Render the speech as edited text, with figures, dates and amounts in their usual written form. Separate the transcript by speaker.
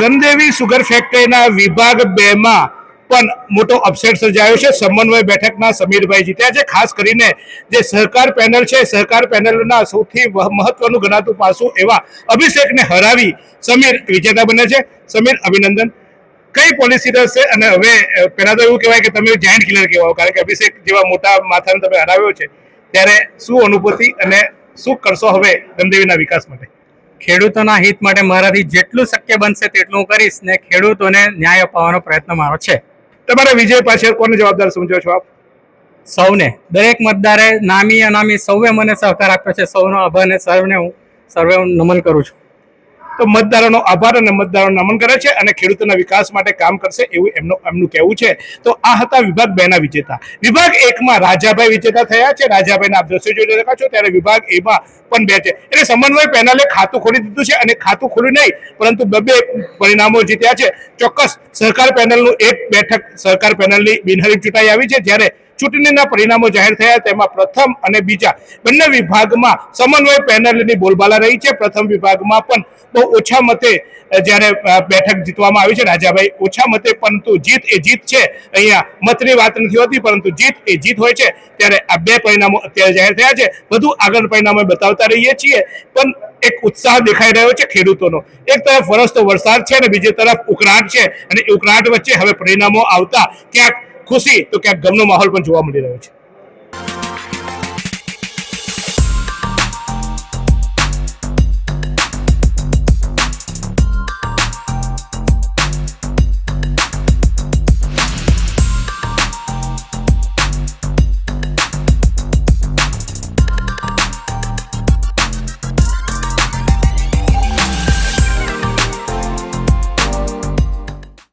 Speaker 1: Gandevi sugar ફેક્ટરીના વિભાગ 2 માં પણ મોટો અપસેટ સર્જાયો છે। સમન્વય બેઠકના સમીરભાઈ જીત્યા છે। ખાસ કરીને જે સહકાર પેનલ છે, સહકાર પેનલના સૌથી મહત્વનું ગણાતું પાસું એવા અભિષેકને હરાવી સમીર વિજેતા બને છે। સમીર, અભિનંદન। કઈ પોલિસી રહેશે અને હવે પહેલા તો એવું કહેવાય કે તમે જાયન્ટ કિલર કહેવાઓ, કારણ કે અભિષેક જેવા મોટા માથાને તમે હરાવ્યો છે, ત્યારે શું અનુભૂતિ અને શું કરશો હવે ગણદેવીના વિકાસ માટે?
Speaker 2: ખેડૂતોના હિત માટે મારાથી જેટલું શક્ય બનશે તેટલું કરીશ ને ખેડૂતોને ન્યાય અપાવવાનો પ્રયત્ન મારો છે।
Speaker 1: તમારા વિજય પાછળ કોને જવાબદાર સમજો છો આપ?
Speaker 2: સૌને, દરેક મતદારે નામી અનામી સૌએ મને સહકાર આપ્યો છે। સૌનો આભાર અને સર્વે નમન કરું છું।
Speaker 1: તો મતદારોનો આભાર અને મતદારોને નમન કરે છે અને ખેડૂતોના વિકાસ માટે કામ કરશે એવું એમનું કહેવું છે। તો આ હતા વિભાગ 2 ના વિજેતા। વિભાગ 1 માં રાજાભાઈ વિજેતા થયા છે। રાજાભાઈના આપ દ્રશ્યો જોઈ રહ્યા છો, ત્યારે વિભાગ 2 માં પણ 2 છે। એટલે સમન્વય પેનલે ખાતું ખોલી દીધું છે અને ખાતું ખોલ્યું નહીં, પરંતુ 2 પરિણામો જીત્યા છે। ચોક્કસ સહકાર પેનલનું એક બેઠક સહકાર પેનલની બિનહરીફ ચૂંટાઈ આવી છે, જ્યારે ચૂંટણીના પરિણામો જાહેર થયા તેમાં પ્રથમ અને બીજા બંને વિભાગમાં સમન્વય પેનલની બોલબાલા રહી છે। પ્રથમ વિભાગમાં પણ બહુ ઓછા મતે જ્યારે બેઠક જીતવામાં આવી છે રાજાભાઈ, ઓછા મતે, પરંતુ જીત એ જીત છે। અહીંયા મતની વાત નથી હોતી, પરંતુ જીત એ જીત હોય છે। ત્યારે આ 2 પરિણામો અત્યારે જાહેર થયા છે। વધુ આગળ પરિણામો બતાવતા રહીએ છીએ, પણ એક ઉત્સાહ દેખાઈ રહ્યો છે ખેડૂતોનો। એક તરફ વરસતો વરસાદ છે અને બીજી તરફ ઉકળાટ છે, અને ઉકળાટ વચ્ચે હવે પરિણામો આવતા ક્યાંક ખુશી તો ક્યાંક ગમનો માહોલ પણ જોવા મળી રહ્યો છે।